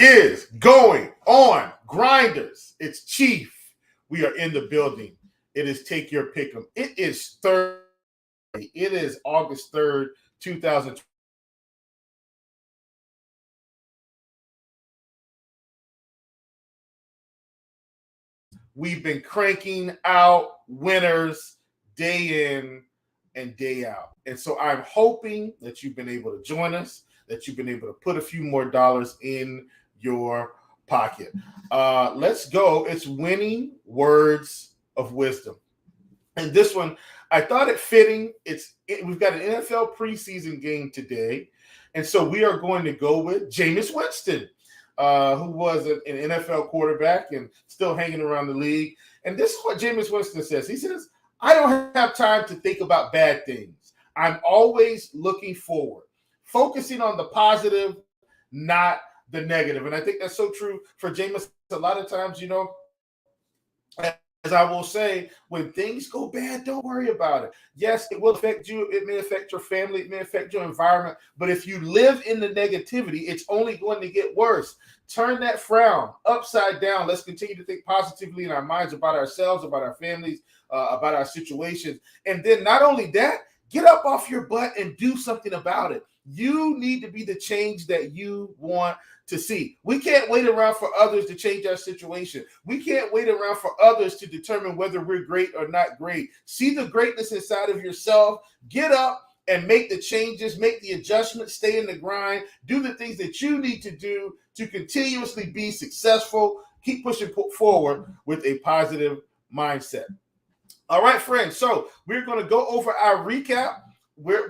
is going on, Grinders? It's Chief. We are in the building. It is Take Your Pick'em. It is Thursday. It is August 3rd, 2020. We've been cranking out winners day in and day out. And so I'm hoping that you've been able to join us, that you've been able to put a few more dollars in your pocket. Let's go. It's winning words of wisdom. And this one, I thought it fitting. We've got an NFL preseason game today. And so we are going to go with Jameis Winston, who was an NFL quarterback and still hanging around the league. And this is what Jameis Winston says. He says, I don't have time to think about bad things. I'm always looking forward, focusing on the positive, not the negative. And I think that's so true for Jameis. A lot of times, as I will say, when things go bad, don't worry about it. Yes, it will affect you. It may affect your family. It may affect your environment. But if you live in the negativity, it's only going to get worse. Turn that frown upside down. Let's continue to think positively in our minds about ourselves, about our families, about our situations. And then not only that, get up off your butt and do something about it. You need to be the change that you want to see. We can't wait around for others to change our situation. We can't wait around for others to determine whether we're great or not great. See the greatness inside of yourself. Get up and make the changes, make the adjustments, stay in the grind, do the things that you need to do to continuously be successful. Keep pushing forward with a positive mindset. All right, friends. So we're going to go over our recap. We're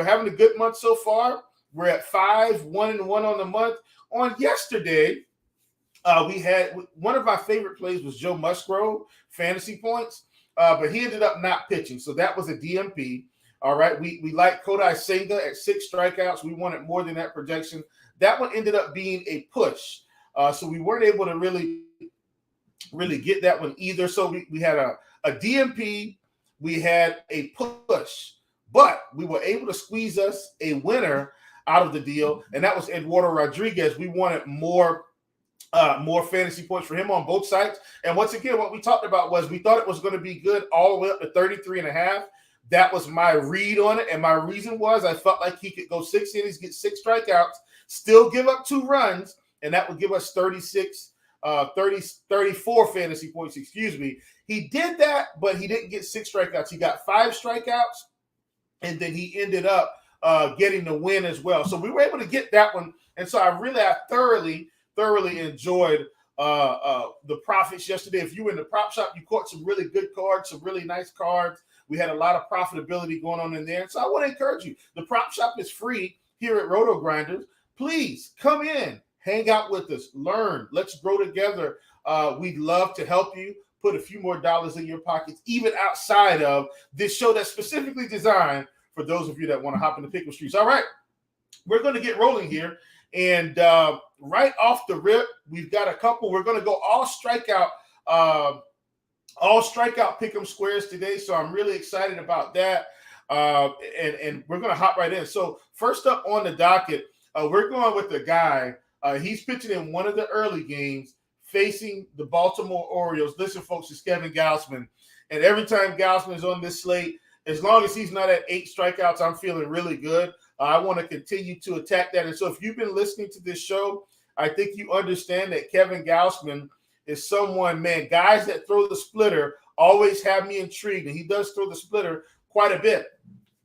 having a good month so far. We're at 5-1-1 on the month. On yesterday, we had one of our favorite plays was Joe Musgrove, fantasy points, but he ended up not pitching. So that was a DMP. All right. We like Kodai Senga at 6 strikeouts. We wanted more than that projection. That one ended up being a push. So we weren't able to really get that one either. So we had a DMP. We had a push, but we were able to squeeze us a winner out of the deal, and that was Eduardo Rodriguez. We wanted more fantasy points for him on both sides. And once again, what we talked about was we thought it was going to be good all the way up to 33.5. That was my read on it. And my reason was I felt like he could go 6 innings, get 6 strikeouts, still give up 2 runs, and that would give us 34 fantasy points, excuse me. He did that, but he didn't get 6 strikeouts. He got 5 strikeouts, and then he ended up getting the win as well. So we were able to get that one. And so I thoroughly enjoyed the profits yesterday. If you were in the prop shop, you caught some really good cards, some really nice cards. We had a lot of profitability going on in there. So I want to encourage you. The prop shop is free here at RotoGrinders. Please come in, hang out with us, learn. Let's grow together. We'd love to help you put a few more dollars in your pockets, even outside of this show that's specifically designed for those of you that want to hop in the pickle streets. All right, we're going to get rolling here. And right off the rip, we've got a couple. We're going to go all strikeout pick'em squares today. So I'm really excited about that. And we're going to hop right in. So first up on the docket, we're going with the guy. He's pitching in one of the early games facing the Baltimore Orioles. Listen, folks, it's Kevin Gausman. And every time Gausman is on this slate, as long as he's not at 8 strikeouts, I'm feeling really good. I want to continue to attack that. And so if you've been listening to this show, I think you understand that Kevin Gausman is someone, man, guys that throw the splitter always have me intrigued. And he does throw the splitter quite a bit.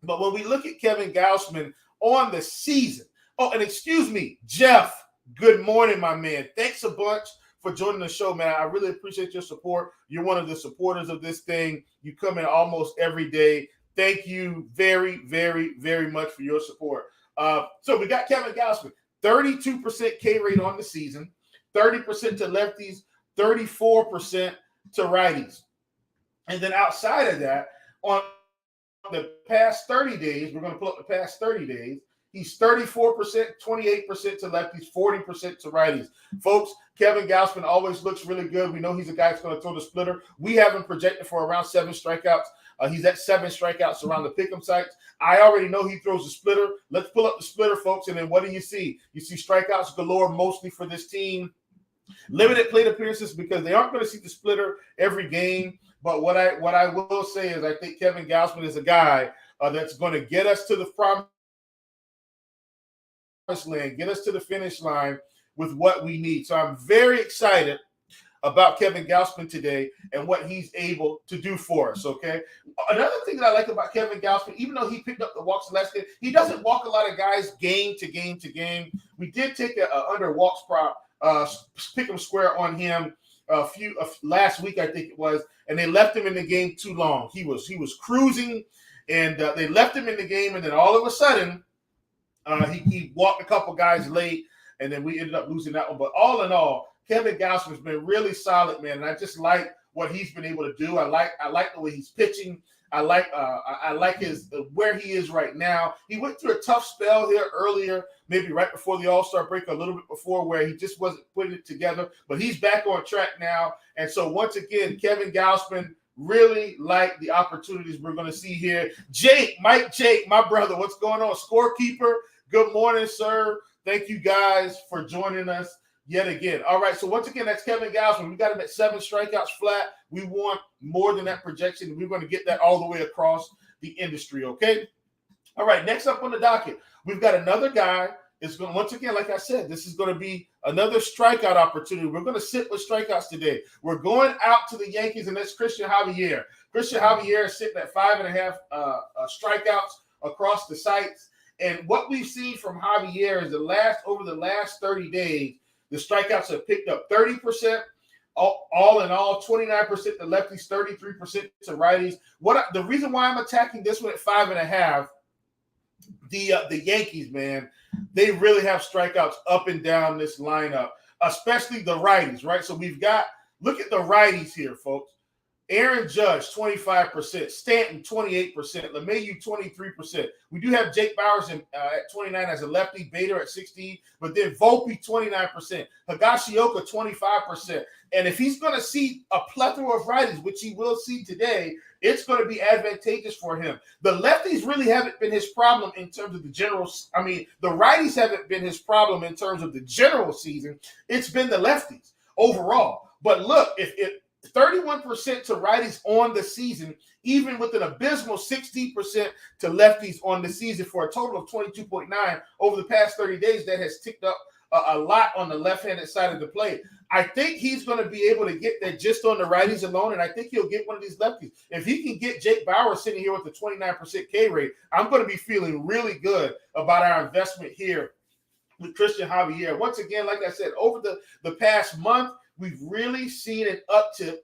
But when we look at Kevin Gausman on the season, oh, and excuse me, Jeff, good morning, my man. Thanks a bunch for joining the show, man. I really appreciate your support. You're one of the supporters of this thing. You come in almost every day. Thank you very, very, very much for your support. So we got Kevin Gausman, 32% K rate on the season, 30% to lefties, 34% to righties. And then outside of that, on the past 30 days, we're going to pull up the past 30 days, He's 34%, 28% to lefties, 40% to righties. Folks, Kevin Gausman always looks really good. We know he's a guy that's going to throw the splitter. We have him projected for around 7 strikeouts. He's at 7 strikeouts around the pick'em sites. I already know he throws the splitter. Let's pull up the splitter, folks, and then what do you see? You see strikeouts galore mostly for this team. Limited plate appearances because they aren't going to see the splitter every game. But what I will say is I think Kevin Gausman is a guy that's going to get us to the promised land, get us to the finish line with what we need. So I'm very excited about Kevin Gausman today and what he's able to do for us, okay? Another thing that I like about Kevin Gausman, even though he picked up the walks last game, he doesn't walk a lot of guys game to game to game. We did take a under walks prop, pick him square on him last week, I think it was, and they left him in the game too long. He was cruising, and they left him in the game, and then all of a sudden, he walked a couple guys late, and then we ended up losing that one. But all in all, Kevin Gausman's been really solid, man, and I just like what he's been able to do. I like the way he's pitching. I like his where he is right now. He went through a tough spell here earlier, maybe right before the All-Star break, a little bit before, where he just wasn't putting it together. But he's back on track now. And so once again, Kevin Gausman, really like the opportunities we're going to see here. Mike Jake, my brother, what's going on? Scorekeeper, good morning, sir. Thank you guys for joining us yet again. All right, so once again, that's Kevin Gausman. We got him at 7 strikeouts flat. We want more than that projection. We're going to get that all the way across the industry, okay? All right, next up on the docket, we've got another guy. It's going to, once again, like I said, this is going to be another strikeout opportunity. We're going to sit with strikeouts today. We're going out to the Yankees, and that's Christian Javier. Christian Javier is sitting at 5.5 strikeouts across the sites. And what we've seen from Javier is over the last 30 days, the strikeouts have picked up 30%, all in all, 29% to lefties, 33% to righties. The reason why I'm attacking this one at 5.5, the Yankees, man, they really have strikeouts up and down this lineup, especially the righties, right? So look at the righties here, folks. Aaron Judge, 25%. Stanton, 28%. LeMahieu, 23%. We do have Jake Bauers at 29 as a lefty, Bader at 16, but then Volpe, 29%. Higashioka, 25%. And if he's going to see a plethora of righties, which he will see today, it's going to be advantageous for him. The lefties really haven't been his problem in terms of the the righties haven't been his problem in terms of the general season. It's been the lefties overall. But look, if 31% to righties on the season, even with an abysmal 16% to lefties on the season, for a total of 22.9 over the past 30 days. That has ticked up a lot on the left-handed side of the plate. I think he's going to be able to get that just on the righties alone, and I think he'll get one of these lefties. If he can get Jake Bauer sitting here with a 29% K rate, I'm going to be feeling really good about our investment here with Christian Javier. Once again, like I said, over the past month, we've really seen an uptick,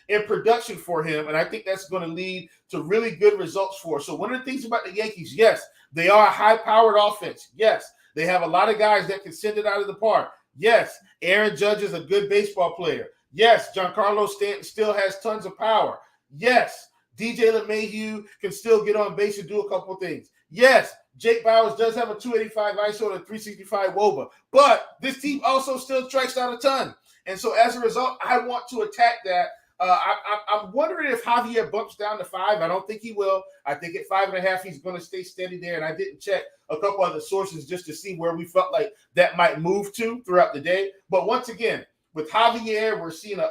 in production for him, and I think that's going to lead to really good results for us. So one of the things about the Yankees, yes, they are a high-powered offense. Yes, they have a lot of guys that can send it out of the park. Yes, Aaron Judge is a good baseball player. Yes, Giancarlo Stanton still has tons of power. Yes, DJ LeMahieu can still get on base and do a couple of things. Yes, Jake Bauers does have a 285 ISO and a 365 WOBA, but this team also still strikes out a ton. And so as a result, I want to attack that. I'm wondering if Javier bumps down to 5. I don't think he will. I think at 5.5, he's going to stay steady there. And I didn't check a couple other sources just to see where we felt like that might move to throughout the day. But once again, with Javier, we're seeing an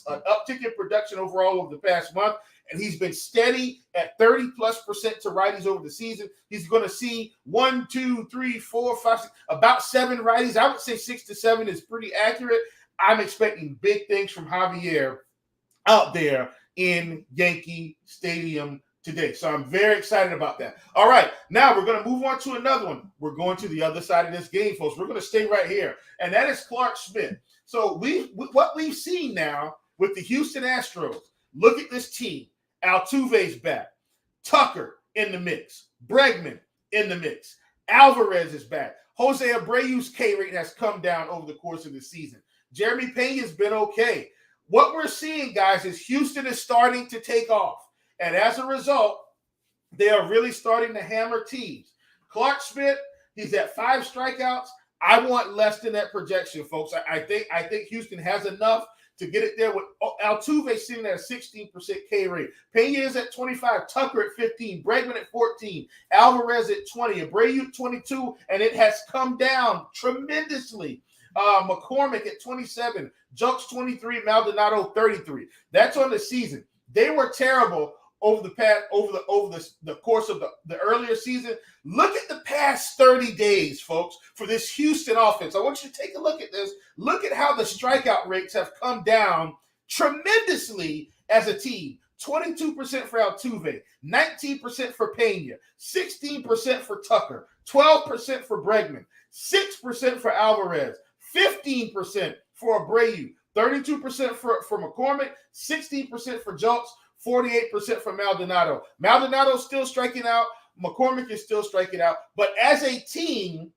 uptick in production overall over the past month. And he's been steady at 30+% to righties over the season. He's going to see 1, 2, 3, 4, 5, 6, about 7 righties. I would say 6 to 7 is pretty accurate. I'm expecting big things from Javier out there in Yankee Stadium today. So I'm very excited about that. All right, now we're going to move on to another one. We're going to the other side of this game, folks. We're going to stay right here, and that is Clark Schmidt. So what we've seen now with the Houston Astros, look at this team. Altuve's back. Tucker in the mix. Bregman in the mix. Alvarez is back. Jose Abreu's K rate has come down over the course of the season. Jeremy Pena's been okay. What we're seeing, guys, is Houston is starting to take off. And as a result, they are really starting to hammer teams. Clark Schmidt, he's at 5 strikeouts. I want less than that projection, folks. I think Houston has enough to get it there with Altuve sitting at a 16% K rate. Pena is at 25, Tucker at 15, Bregman at 14, Alvarez at 20, Abreu at 22, and it has come down tremendously. McCormick at 27, Jokes 23, Maldonado 33. That's on the season. They were terrible over the course of the earlier season. Look at the past 30 days, folks, for this Houston offense. I want you to take a look at this. Look at how the strikeout rates have come down tremendously as a team. 22% for Altuve, 19% for Pena, 16% for Tucker, 12% for Bregman, 6% for Alvarez, 15% for Abreu, 32% for McCormick, 16% for Jokes, 48% for Maldonado. Maldonado's still striking out. McCormick is still striking out. But as a team,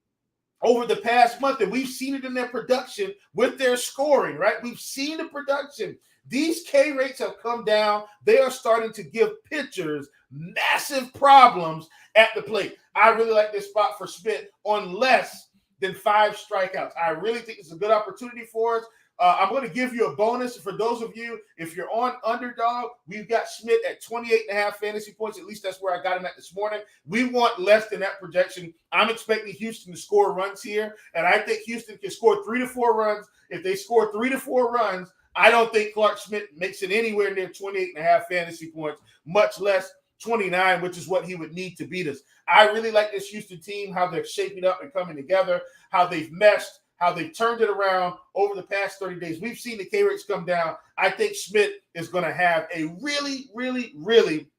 over the past month, and we've seen it in their production with their scoring, right? We've seen the production. These K rates have come down. They are starting to give pitchers massive problems at the plate. I really like this spot for Schmidt on less than 5 strikeouts. I really think it's a good opportunity for us. I'm going to give you a bonus for those of you, if you're on Underdog, we've got Schmidt at 28.5 fantasy points. At least that's where I got him at this morning. We want less than that projection. I'm expecting Houston to score runs here, and I think Houston can score 3 to 4 runs. If they score 3 to 4 runs, I don't think Clark Schmidt makes it anywhere near 28.5 fantasy points, much less 29, which is what he would need to beat us. I really like this Houston team, how they're shaping up and coming together, how they've meshed, how they turned it around over the past 30 days. We've seen the K rates come down. I think Schmidt is going to have a really, really, really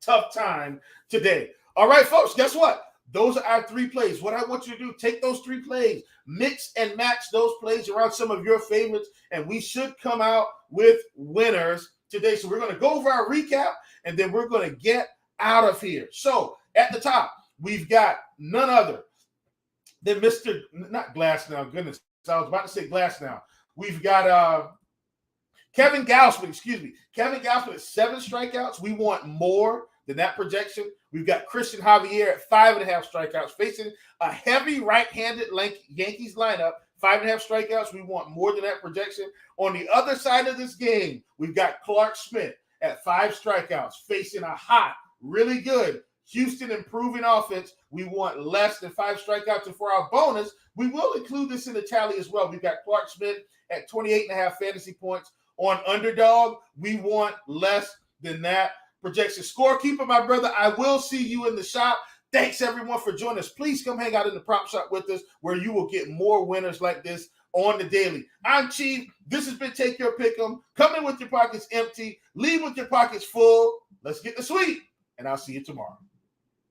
tough time today. All right, folks, guess what? Those are our 3 plays. What I want you to do, take those 3 plays, mix and match those plays around some of your favorites, and we should come out with winners today. So we're going to go over our recap, and then we're going to get out of here. So at the top, we've got none other than Mr. Not Glass now, goodness. I was about to say Glass now. We've got Kevin Gausman, Kevin Gausman at 7 strikeouts. We want more than that projection. We've got Christian Javier at 5.5 strikeouts, facing a heavy right-handed Yankees lineup. 5.5 strikeouts. We want more than that projection. On the other side of this game, we've got Clark Schmidt at 5 strikeouts, facing a hot, really good Houston improving offense. We want less than 5 strikeouts. And for our bonus, we will include this in the tally as well. We've got Clark Schmidt at 28.5 fantasy points. On Underdog, we want less than that projection. Scorekeeper, my brother, I will see you in the shop. Thanks, everyone, for joining us. Please come hang out in the prop shop with us, where you will get more winners like this on the daily. I'm Chief. This has been Take Your Pick'em. Come in with your pockets empty. Leave with your pockets full. Let's get the sweep, and I'll see you tomorrow.